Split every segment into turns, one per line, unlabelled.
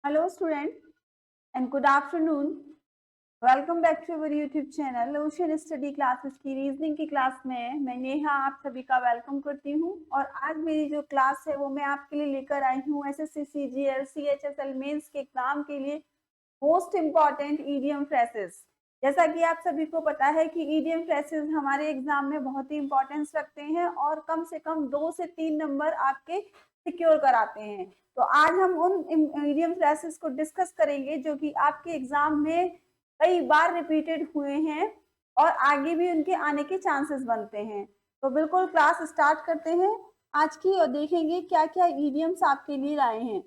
Hello student and good afternoon. Welcome back to our YouTube channel Ocean Study Classes की reasoning की class में मैं नेहा आप सभी का वेलकम करती हूँ। और आज मेरी जो क्लास है वो मैं आपके लिए लेकर आई हूँ एसएससी सीजीएल सीएचएसएल मेंस के एग्जाम के लिए मोस्ट इम्पॉर्टेंट ईडीएम फ्रेसेस। जैसा कि आप सभी को पता है कि ईडीएम फ्रेसेस हमारे एग्जाम में बहुत ही इंपॉर्टेंस रखते हैं और कम से कम 2 से 3 नंबर आपके सिक्योर कराते हैं। तो आज हम उन ईडीएम फ्रेसेस को डिस्कस करेंगे जो कि आपके एग्जाम में कई बार रिपीटेड हुए हैं और आगे भी उनके आने के चांसेस बनते हैं। तो बिल्कुल क्लास स्टार्ट करते हैं आज की और देखेंगे क्या क्या ईडीएम्स आपके लिए लाए हैं।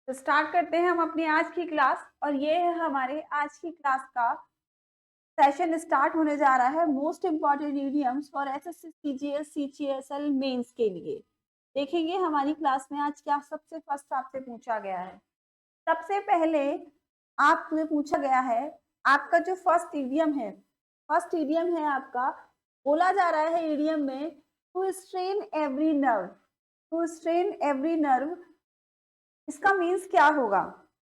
तो स्टार्ट करते हैं हम अपनी आज की क्लास और ये है हमारे आज की क्लास का सेशन स्टार्ट होने जा रहा है most important idioms for SSC CGL CGSL mains के लिए। देखेंगे हमारी क्लास में आज क्या सबसे फर्स्ट आपसे पूछा गया है। सबसे पहले आपसे पूछा गया है आपका जो फर्स्ट ईडीएम है आपका बोला जा रहा है ईडीएम में to strain every nerve. To strain every nerve इसका मीन्स क्या होगा?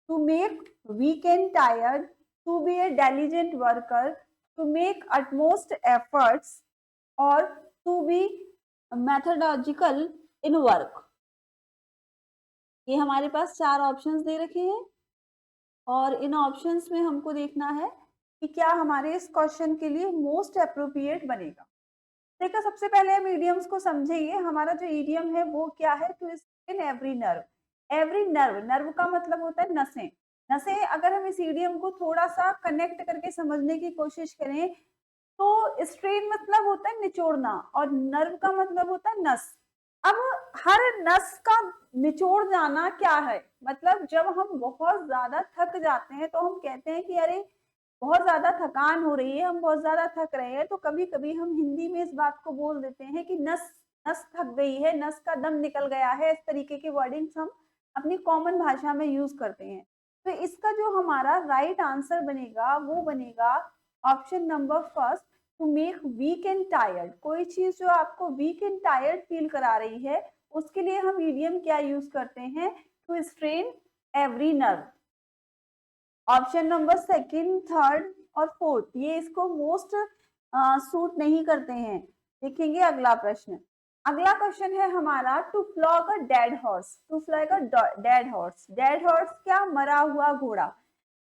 To make weak and tired, to be a diligent worker, to make utmost efforts और to be methodological in work. ये हमारे पास 4 ऑप्शंस दे रखे हैं और इन ऑप्शंस में हमको देखना है कि क्या हमारे इस क्वेश्चन के लिए मोस्ट अप्रोप्रिएट बनेगा। देखो सबसे पहले हम ईडियम्स को समझेंगे। हमारा जो ईडियम है वो क्या है? To strain every nerve. Every nerve, nerve का मतलब होता है नसें। नसें अगर हम इस ईडियम को थोड़ा सा कनेक्ट करके समझने की कोशिश करें तो स्ट्रेन मतलब होता है निचोड़ना और नर्व का मतलब होता है नस। अब हर नस का निचोड़ जाना क्या है? मतलब जब हम बहुत ज्यादा थक जाते हैं तो हम कहते हैं कि अरे बहुत ज्यादा थकान हो रही है, हम बहुत ज्यादा थक रहे हैं। तो कभी कभी हम हिंदी में इस बात को बोल देते हैं कि नस नस थक गई है, नस का दम निकल गया है। इस तरीके के वर्डिंग्स हम अपनी कॉमन भाषा में यूज करते हैं। तो इसका जो हमारा राइट आंसर बनेगा वो बनेगा option number first, to make weak and tired. कोई चीज जो आपको वीक एंड टायर्ड फील करा रही है उसके लिए हम ईडियम क्या यूज करते हैं? To strain every nerve. Option number second, third और फोर्थ ये इसको मोस्ट सूट नहीं करते हैं। देखेंगे अगला प्रश्न। अगला क्वेश्चन है हमारा to flog a dead horse. To flog a dead horse. Dead horse क्या? मरा हुआ घोड़ा।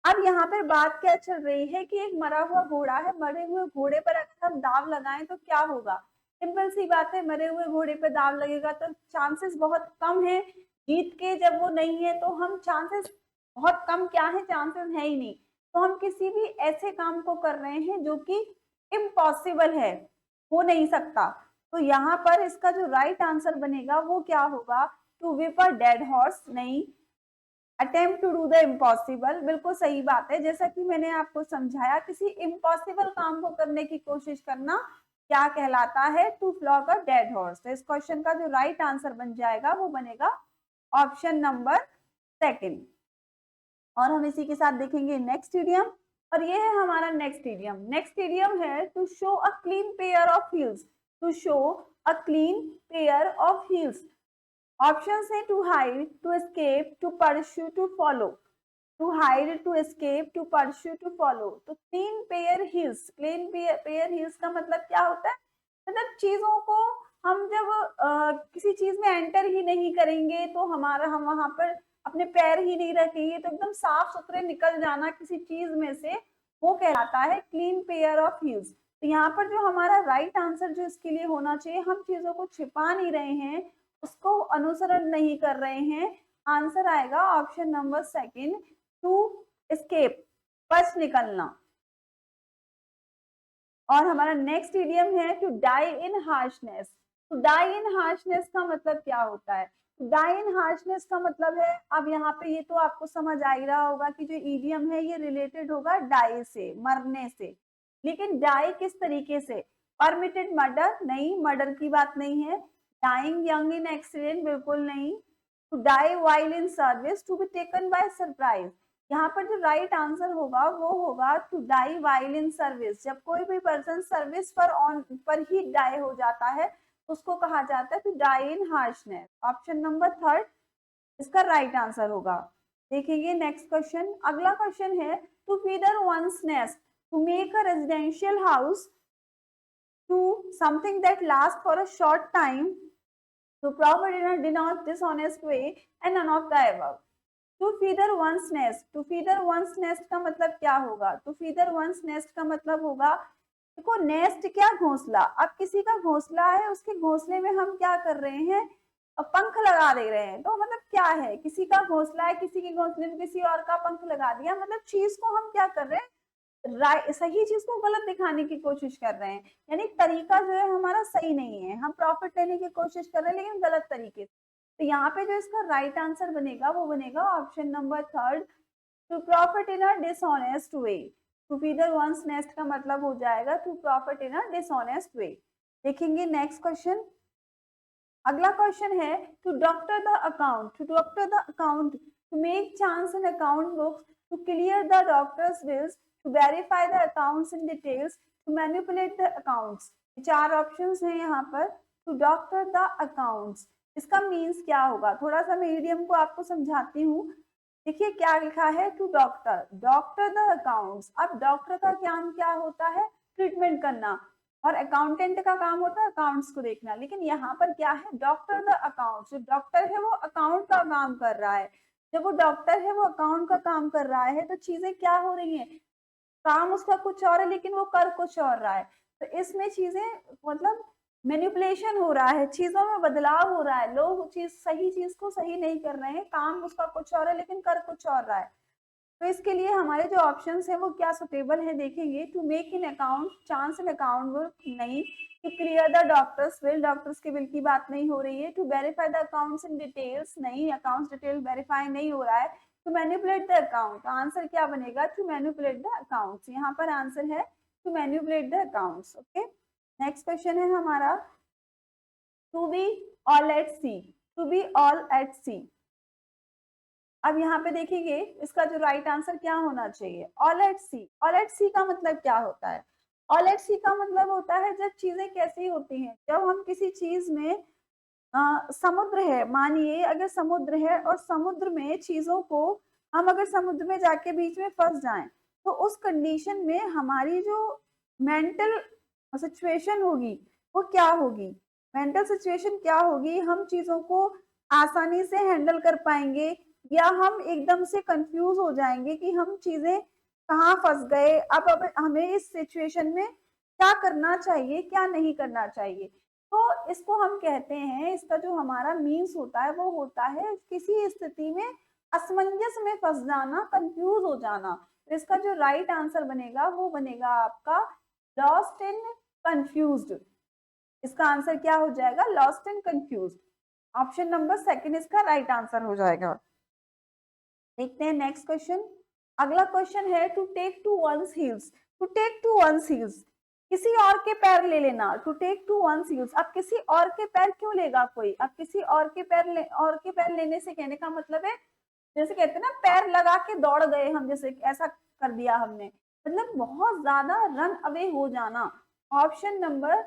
अब यहाँ पर बात क्या चल रही है कि एक मरा हुआ घोड़ा है। मरे हुए घोड़े पर अगर हम दाव लगाएं तो क्या होगा? सिंपल सी बात है, मरे हुए घोड़े पर दाव लगेगा तो चांसेस बहुत कम है जीत के। जब वो नहीं है तो हम चांसेस बहुत कम, क्या है, चांसेस है ही नहीं। तो हम किसी भी ऐसे काम को कर रहे हैं जो कि इम्पॉसिबल है, हो नहीं सकता। तो यहाँ पर इसका जो राइट आंसर बनेगा वो क्या होगा? To whip a dead horse नहीं, attempt to do the impossible. बिल्कुल सही बात है। जैसा कि मैंने आपको समझाया, किसी इम्पॉसिबल काम को करने की कोशिश करना क्या कहलाता है? To flog a dead horse. तो इस क्वेश्चन का जो राइट आंसर बन जाएगा वो बनेगा ऑप्शन नंबर सेकंड। और हम इसी के साथ देखेंगे नेक्स्ट इडियम, और ये है हमारा नेक्स्ट इडियम। नेक्स्ट इडियम है to show a clean pair of heels. To show a clean pair of heels. Options है to hide, to escape, to pursue, to follow. To hide, to escape, to pursue, to follow. तो clean pair heels, clean pair heels का मतलब क्या होता है? मतलब चीजों को हम जब किसी चीज में एंटर ही नहीं करेंगे तो हम वहां पर अपने पैर ही नहीं रखेंगे तो एकदम साफ सुथरे निकल जाना किसी चीज में से, वो कहलाता है क्लीन पेयर ऑफ हील्स। तो यहाँ पर जो हमारा राइट आंसर जो इसके लिए होना चाहिए, हम चीजों को छिपा नहीं रहे हैं, उसको अनुसरण नहीं कर रहे हैं। आंसर आएगा option number second, to escape, बच निकलना। और हमारा नेक्स्ट इडियम है to die in harshness. To die in harshness का मतलब क्या होता है? डाई इन हार्शनेस का मतलब है, अब यहाँ पे ये तो आपको समझ आ ही रहा होगा कि जो इडियम है ये रिलेटेड होगा डाई से, मरने से। लेकिन डाई किस तरीके से? परमिटेड मर्डर नहीं, मर्डर की बात नहीं है। डाइंग यंग इन एक्सीडेंट बिल्कुल नहीं। To die while in service, to be taken by surprise. यहाँ पर जो राइट आंसर होगा वो होगा to die while in service. जब कोई भी पर्सन सर्विस पर ही डाई हो जाता है उसको कहा जाता है to die in harshness. Option number third इसका राइट आंसर होगा। देखेंगे नेक्स्ट क्वेश्चन। अगला क्वेश्चन है to feather one's nest, to make a residential house, to something that last for a short time, to prosper in a dishonest way, and none of the above। To feather one's nest, to feather one's nest का मतलब क्या होगा? To feather one's nest का मतलब होगा, देखो nest क्या, घोंसला। अब किसी का घोंसला है, उसके घोंसले में हम क्या कर रहे हैं? पंख लगा दे रहे हैं। तो मतलब क्या है, किसी का घोंसला है, किसी के घोंसले में किसी और का पंख लगा दिया, मतलब चीज को हम क्या कर रहे हैं? सही चीज को गलत दिखाने की कोशिश कर रहे हैं। यानी तरीका जो है हमारा सही नहीं है, हम प्रॉफिट लेने की कोशिश कर रहे हैं लेकिन गलत तरीके से। तो यहाँ पे जो इसका राइट आंसर बनेगा वो बनेगा option number third, to profit in a dishonest way. To feather one's nest का मतलब हो जाएगा to profit in a dishonest way. देखेंगे नेक्स्ट क्वेश्चन। अगला क्वेश्चन है to doctor the account, to doctor the account, to make chance in account books, to clear the doctor's bills, to verify the accounts in details, to manipulate the accounts. चार options हैं यहाँ पर। To doctor the accounts, इसका means क्या होगा? थोड़ा सा मैं ईडियम को आपको समझाती हूँ। देखिए क्या लिखा है, to doctor, doctor the accounts. अब डॉक्टर का काम क्या होता है? ट्रीटमेंट करना। और अकाउंटेंट का काम होता है अकाउंट्स को देखना। लेकिन यहाँ पर क्या है? Doctor the accounts. जो डॉक्टर है वो अकाउंट का काम कर रहा है। जब वो डॉक्टर है वो अकाउंट का काम कर रहा है तो चीजें क्या हो रही हैं? काम उसका कुछ और है लेकिन वो कर कुछ और रहा है। तो इसमें चीजें मतलब मैनिपुलेशन हो रहा है, चीजों में बदलाव हो रहा है। लोग सही चीज को सही नहीं कर रहे हैं, काम उसका कुछ और है लेकिन कर कुछ और रहा है। तो इसके लिए हमारे जो ऑप्शंस है वो क्या सुटेबल है देखेंगे। To make in account, chance in account book नहीं। To clear the doctor's bill, doctors के बिल की बात नहीं हो रही है। To verify the accounts in details नहीं, अकाउंट्स डिटेल वेरीफाई नहीं हो रहा है। To manipulate the account, answer क्या बनेगा? To manipulate the accounts. यहाँ पर आंसर है to manipulate the accounts. Okay, next question है हमारा to be all at C, to be all at सी। अब यहाँ पे देखेंगे इसका जो राइट आंसर क्या होना चाहिए? All at sea. All at sea का मतलब क्या होता है? ऑल एट सी का मतलब होता है जब चीजें कैसी होती हैं, जब हम किसी चीज में समुद्र है, मानिए अगर समुद्र है और समुद्र में चीजों को हम अगर समुद्र में जाके बीच में फंस जाएं तो उस कंडीशन में हमारी जो मेंटल सिचुएशन होगी वो क्या होगी? मेंटल सिचुएशन क्या होगी? हम चीजों को आसानी से हैंडल कर पाएंगे या हम एकदम से कंफ्यूज हो जाएंगे कि हम चीजें कहाँ फंस गए। अब हमें इस सिचुएशन में क्या करना चाहिए, क्या नहीं करना चाहिए। तो इसको हम कहते हैं, इसका जो हमारा मीन्स होता है वो होता है किसी स्थिति में असमंजस में फंस जाना, कंफ्यूज हो जाना। तो इसका जो राइट आंसर बनेगा वो बनेगा आपका लॉस्ट इन कंफ्यूज्ड। इसका आंसर क्या हो जाएगा? Lost in confused. Option number second इसका राइट आंसर हो जाएगा। देखते हैं नेक्स्ट क्वेश्चन। अगला क्वेश्चन है to take to one's heels, to take to one's heels, किसी और के पैर ले लेना। To take to one's heels, अब किसी और के पैर क्यों लेगा कोई? अब किसी और के पैर लेने से कहने का मतलब है जैसे कहते हैं ना पैर लगा के दौड़ गए हम, जैसे ऐसा कर दिया हमने, मतलब बहुत ज्यादा रन अवे हो जाना। ऑप्शन नंबर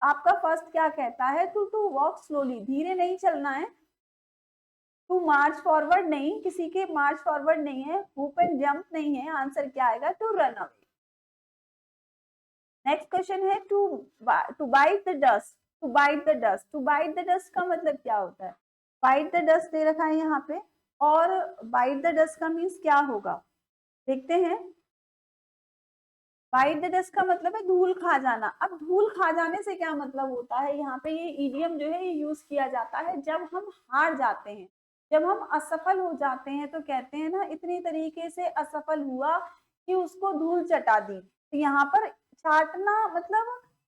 आपका फर्स्ट क्या कहता है, टू वॉक स्लोली, धीरे नहीं चलना है, टू मार्च फॉरवर्ड नहीं, किसी के मार्च फॉरवर्ड नहीं है, हुप एंड जंप नहीं है, आंसर क्या आएगा, to run away. Next question है to bite the dust, to bite the dust, to bite the dust का मतलब क्या होता है, बाइट द डस्ट दे रखा है यहाँ पे, और बाइट द डस्ट का मीन्स क्या होगा, देखते हैं। बाइट द डस्ट का मतलब है धूल खा जाना। अब धूल खा जाने से क्या मतलब होता है, यहाँ पे ये इडियम जो है ये यूज किया जाता है जब हम हार जाते हैं, जब हम असफल हो जाते हैं, तो कहते हैं ना इतनी तरीके से असफल हुआ कि उसको धूल चटा दी। तो यहाँ पर चाटना मतलब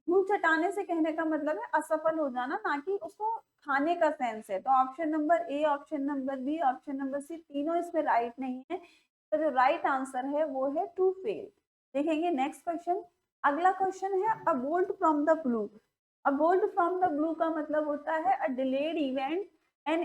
धूल चटाने से कहने का मतलब है असफल हो जाना, ना कि उसको खाने का सेंस है। तो option number A, option number B, option number C, तीनों इसमें राइट नहीं है। तो जो राइट आंसर है वो है टू फेल। देखेंगे नेक्स्ट क्वेश्चन। अगला क्वेश्चन है a bolt from the blue. A bolt from the blue का मतलब होता है a delayed event, an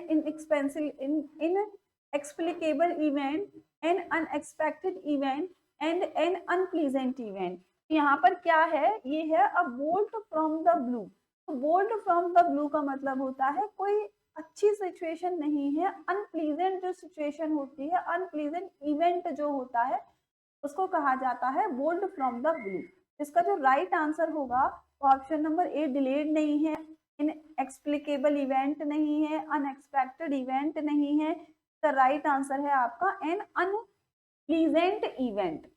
inexplicable event, an unexpected event and an unpleasant event। यहाँ पर क्या है, ये है a bolt from the blue. तो बोल्ट फ्रॉम द ब्लू का मतलब होता है कोई अच्छी सिचुएशन नहीं है, अनप्लीजेंट जो सिचुएशन होती है, अनप्लीजेंट इवेंट जो होता है उसको कहा जाता है बोल्ट फ्रॉम द ब्लू। इसका जो राइट आंसर होगा वो ऑप्शन नंबर ए, डिलेड नहीं है, इनएक्सप्लिकेबल इवेंट नहीं है, अनएक्सपेक्टेड इवेंट नहीं है। इसका राइट आंसर है आपका एन अनप्लीजेंट इवेंट।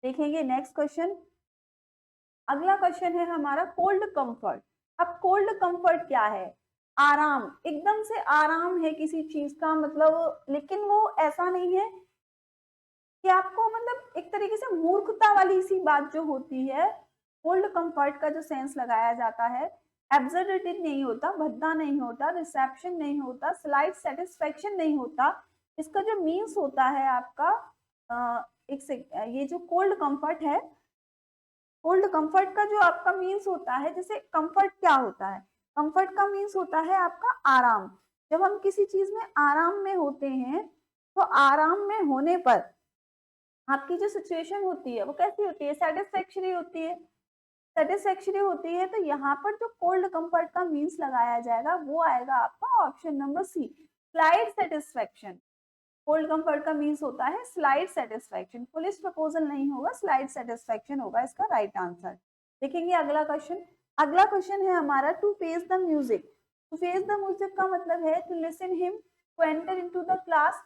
देखेंगे नेक्स्ट क्वेश्चन। अगला क्वेश्चन है हमारा कोल्ड कंफर्ट। अब कोल्ड कंफर्ट क्या है, आराम, एकदम से आराम है किसी चीज का मतलब, लेकिन वो ऐसा नहीं है कि आपको मतलब एक तरीके से मूर्खता वाली सी बात जो होती है। कोल्ड कंफर्ट का जो सेंस लगाया जाता है, एब्सर्डिटी नहीं होता, भद्दा नहीं होता, रिसेप्शन नहीं होता, स्लाइट सेटिस्फेक्शन नहीं होता। इसका जो मीन्स होता है आपका एक से ये जो कोल्ड कंफर्ट है, कोल्ड कंफर्ट का जो आपका मीन्स होता है, जैसे कंफर्ट क्या होता है, कंफर्ट का मीन्स होता है आपका आराम। जब हम किसी चीज में आराम में होते हैं, तो आराम में होने पर आपकी जो सिचुएशन होती है वो कैसी होती है, सेटिस्फैक्टरी होती है। सेटिस्फैक्टरी होती है, तो यहाँ पर जो कोल्ड कंफर्ट का मीन्स लगाया जाएगा वो आएगा आपका option number C, slide satisfaction. Cold comfort का मीन्स होता है स्लाइड सेटिस्फैक्शन, पुलिस प्रपोजल नहीं होगा, स्लाइड सेटिस्फैक्शन होगा इसका राइट आंसर। देखेंगे अगला क्वेश्चन। अगला क्वेश्चन है हमारा to face the music. To face the music का मतलब है to listen him, to enter into the class,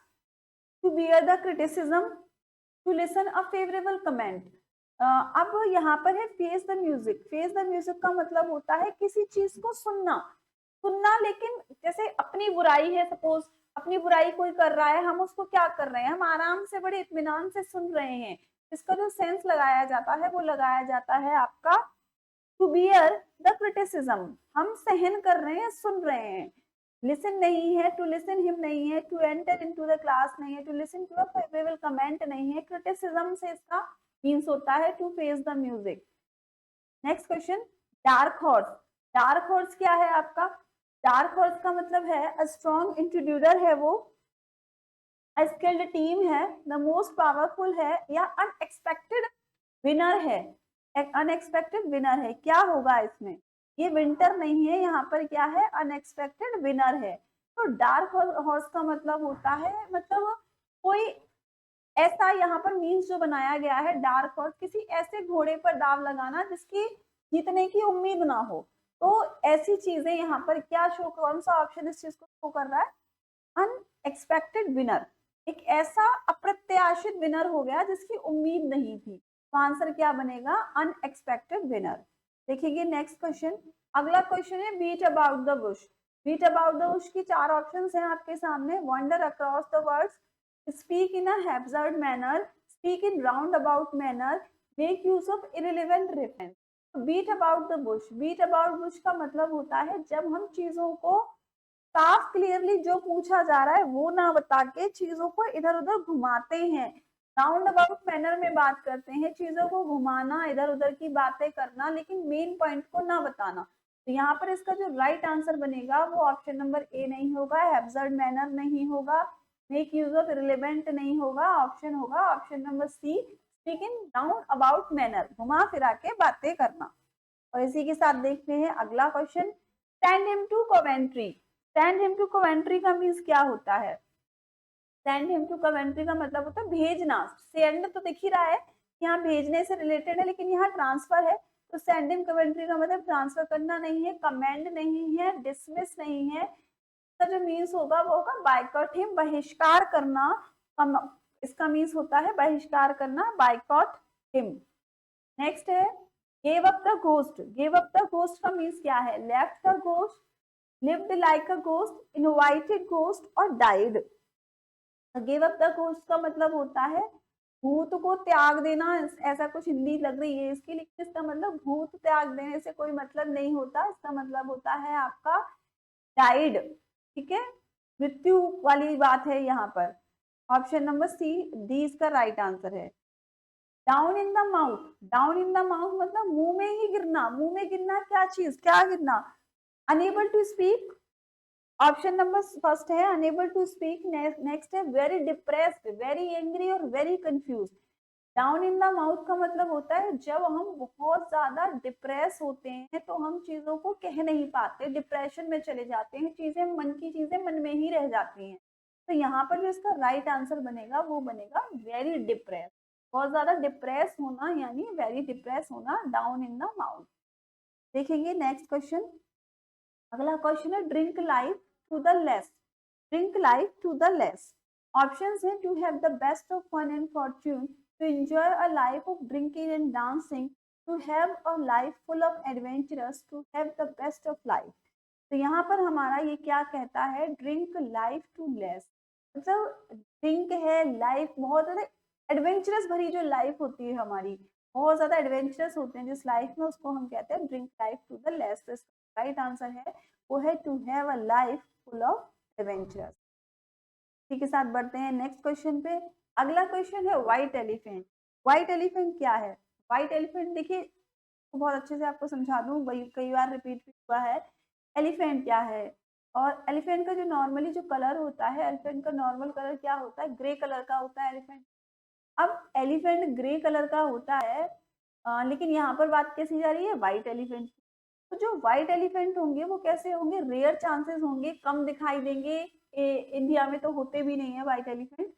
to bear the criticism, to listen a favourable comment. अब यहाँ पर है face the music. Face the music का मतलब होता है किसी चीज को सुनना, सुनना, लेकिन जैसे अपनी बुराई है, सपोज अपनी बुराई कोई कर रहा है, हम उसको क्या कर रहे हैं, हम आराम से बड़े इत्मीनान से सुन रहे हैं। इसका जो सेंस लगाया जाता है वो लगाया जाता है आपका टू बियर द क्रिटिसिज्म, हम सहन कर रहे हैं, सुन रहे हैं। लिसन नहीं है, टू लिसन हिम नहीं है, to enter into the class नहीं है, to listen to a favourable comment नहीं है, क्रिटिसिज्म से इसका मीन्स होता है to face the music. Next question, dark horse. Dark horse क्या है आपका, डार्क हॉर्स का मतलब है अ स्ट्रॉन्ग इंट्रोड्यूसर है वो, अ स्किल्ड टीम है, द मोस्ट पावरफुल है, या अनएक्सपेक्टेड विनर है। अनएक्सपेक्टेड विनर है, क्या होगा इसमें, ये विंटर नहीं है, यहाँ पर क्या है, अनएक्सपेक्टेड विनर है। तो डार्क हॉर्स का मतलब होता है मतलब कोई ऐसा, यहाँ पर मीन्स जो बनाया गया है डार्क हॉर्स, किसी ऐसे घोड़े पर दाव लगाना जिसकी जीतने की उम्मीद ना हो। तो ऐसी चीजें यहाँ पर क्या शो, कौन सा ऑप्शन इस चीज को शो कर रहा है, अनएक्सपेक्टेड विनर, एक ऐसा अप्रत्याशित विनर हो गया जिसकी उम्मीद नहीं थी। तो आंसर क्या बनेगा, अनएक्सपेक्टेड विनर। देखिए नेक्स्ट क्वेश्चन। अगला क्वेश्चन है beat about the bush. Beat about the bush की चार ऑप्शंस हैं आपके सामने, wander across the words, speak in a haphazard manner, speak in roundabout manner, make use of irrelevant reference। Beat about the bush, beat about bush का मतलब होता है जब हम चीजों को साफ क्लियरली जो पूछा जा रहा है वो ना बता के चीजों को इधर उधर घुमाते हैं, राउंड अबाउट मैनर में बात करते हैं, चीजों को घुमाना, इधर उधर की बातें करना, लेकिन मेन पॉइंट को ना बताना। तो यहाँ पर इसका जो राइट आंसर बनेगा वो ऑप्शन नंबर ए नहीं होगा, एब्सर्ड मैनर नहीं होगा, मेक यूज ऑफ रिलेवेंट नहीं होगा, ऑप्शन होगा option number C, speak in down about manner, घुमा फिरा के बातें करना। और इसी के साथ देखते हैं अगला question, send him to Coventry. Send him to Coventry का मीन्स क्या होता है? सेंड हिम टू कवेंट्री का मतलब होता है भेजना। सेंड तो दिख ही रहा है, यहाँ भेजने से रिलेटेड है, लेकिन यहाँ ट्रांसफर है, तो सेंड हिम कवेंट्री का मतलब ट्रांसफर करना नहीं है, कमेंड नहीं है, डिसमिस नहीं है। इसका जो मीन्स होगा वो होगा बाइकॉट हिम, बहिष्कार करना। इसका मीन्स होता है बहिष्कार करना, बाइकॉट हिम। नेक्स्ट है give up the ghost. Give up the ghost का मीन्स क्या है? Left the ghost, lived like a ghost, invited ghost और died. Give up the ghost का मतलब होता है भूत को त्याग देना, ऐसा कुछ हिंदी लग रही है इसकी, लेकिन इसका मतलब भूत त्याग देने से कोई मतलब नहीं होता, इसका मतलब होता है आपका डाइड। ठीक है, मृत्यु वाली बात है यहाँ पर। ऑप्शन नंबर सी, डी इसका राइट आंसर है। Down in the mouth. Down in the mouth मतलब मुंह में ही गिरना। मुंह में गिरना क्या चीज, क्या गिरना? Unable to speak, option number first है अनेबल टू स्पीक। नेक्स्ट है वेरी डिप्रेस्ड, वेरी एंग्री और very confuse. Down in the mouth का मतलब होता है जब हम बहुत ज्यादा डिप्रेस होते हैं तो हम चीजों को कह नहीं पाते, डिप्रेशन में चले जाते हैं, चीजें मन की चीजें मन में ही रह जाती हैं। तो यहाँ पर जो इसका राइट आंसर बनेगा वो बनेगा वेरी डिप्रेस। बहुत ज्यादा डिप्रेस होना यानी वेरी डिप्रेस होना, डाउन इन द माउथ। देखेंगे नेक्स्ट क्वेश्चन। अगला क्वेश्चन है drink life to the lees. Drink life to the lees. Options है to have the best of fun and fortune, to enjoy a life of drinking and dancing, to have a life full of adventures, to have the best of life। तो यहाँ पर हमारा ये क्या कहता है? Drink life to less, मतलब drink है लाइफ, बहुत ज्यादा एडवेंचरस भरी जो लाइफ होती है हमारी, बहुत ज्यादा एडवेंचरस होते हैं जिस लाइफ में, उसको हम कहते हैं drink life to the lees. तो इसका राइट आंसर है वो है to have a life full of adventurous. इसी के साथ बढ़ते हैं नेक्स्ट क्वेश्चन पे। अगला क्वेश्चन है व्हाइट एलिफेंट। व्हाइट एलिफेंट क्या है? व्हाइट एलिफेंट देखिए बहुत अच्छे से आपको समझा दूं, कई बार रिपीट भी हुआ है। एलिफेंट क्या है? और एलिफेंट का जो नॉर्मली जो कलर होता है, एलिफेंट का नॉर्मल कलर क्या होता है? ग्रे कलर का होता है एलिफेंट। अब एलिफेंट ग्रे कलर का होता है, लेकिन यहाँ पर बात कैसी जा रही है? White elephant. तो जो व्हाइट एलिफेंट होंगे वो कैसे होंगे? रेयर चांसेस होंगे, कम दिखाई देंगे, इंडिया में तो होते भी नहीं है व्हाइट एलिफेंट।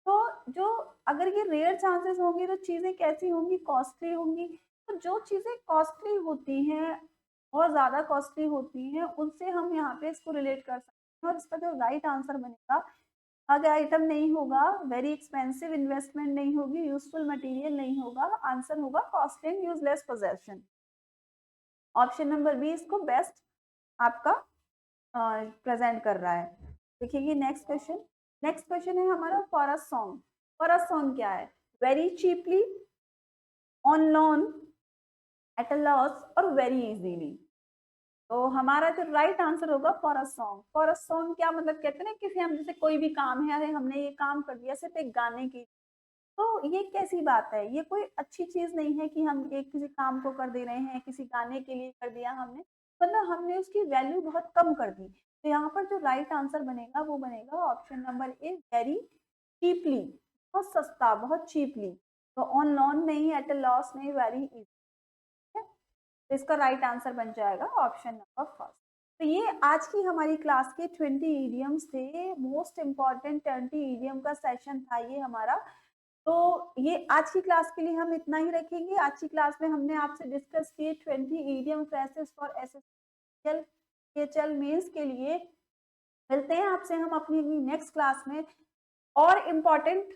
तो जो अगर ये रेयर चांसेस होंगे तो चीजें कैसी होंगी? कॉस्टली होंगी। तो जो चीजें कॉस्टली होती हैं, बहुत ज्यादा कॉस्टली होती हैं, उनसे हम यहाँ पे इसको रिलेट कर सकते हैं। और इसका जो राइट आंसर बनेगा, अगर आइटम नहीं होगा, वेरी एक्सपेंसिव, इन्वेस्टमेंट नहीं होगी, यूजफुल मटेरियल नहीं होगा, आंसर होगा costly and useless possession. Option number B इसको बेस्ट आपका प्रेजेंट कर रहा है। देखिए नेक्स्ट क्वेश्चन। नेक्स्ट क्वेश्चन है हमारा for a song. For a song क्या है? Very cheaply, on loan, at a loss और वेरी इजीली। तो हमारा जो राइट आंसर होगा for a song. For a song क्या मतलब? कहते हैं ना किसी, हम जैसे कोई भी काम है, अरे हमने ये काम कर दिया सिर्फ एक गाने की, तो ये कैसी बात है? ये कोई अच्छी चीज नहीं है कि हम एक किसी काम को कर दे रहे हैं, किसी गाने के लिए कर दिया हमने, मतलब हमने उसकी वैल्यू बहुत कम कर दी। तो यहाँ पर जो राइट आंसर बनेगा वो बनेगा ऑप्शन नंबर ए, वेरी चीपली, बहुत सस्ता, बहुत चीपली। तो ऑन लोन नहीं, एट अ लॉस नहीं, वेरी इजी। तो इसका राइट आंसर बन जाएगा ऑप्शन नंबर फर्स्ट। तो ये आज की हमारी क्लास के 20 इडियम्स थे, मोस्ट इम्पॉर्टेंट 20 इडियम का सेशन था ये हमारा। तो ये आज की क्लास के लिए हम इतना ही रखेंगे। आज की क्लास में हमने आपसे डिस्कस किए 20 idiom phrases for SSC mains के लिए। मिलते हैं आपसे हम अपनी नेक्स्ट क्लास में और इम्पोर्टेंट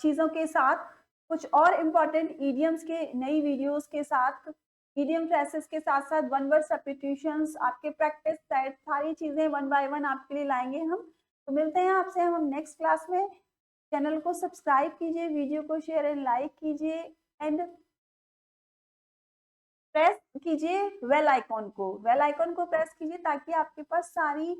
चीज़ों के साथ, कुछ और इम्पोर्टेंट इडियम्स के नई वीडियोस के साथ, इडियम फ्रेजेस के साथ साथ वन वर्ड सब्स्टिट्यूशंस, आपके प्रैक्टिस सेट, सारी चीज़ें वन बाय वन आपके लिए लाएंगे हम। तो मिलते हैं आपसे हम नेक्स्ट क्लास में। चैनल को सब्सक्राइब कीजिए, वीडियो को शेयर एंड लाइक कीजिए एंड प्रेस कीजिए बेल आइकॉन को। बेल आइकॉन को प्रेस कीजिए ताकि आपके पास सारी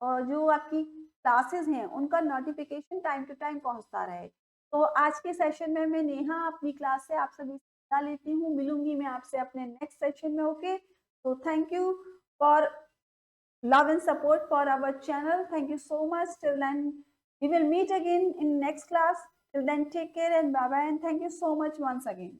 जो आपकी क्लासेस हैं उनका नोटिफिकेशन टाइम टू टाइम पहुंचता रहे। तो आज के सेशन में मैं नेहा अपनी क्लास से आप सभी विदा लेती हूँ। मिलूंगी मैं आपसे अपने नेक्स्ट सेशन में। ओके, तो thank you for love and support for our channel. Thank you so much till then. We will meet again in next class. Till then, take care and bye bye, and thank you so much once again.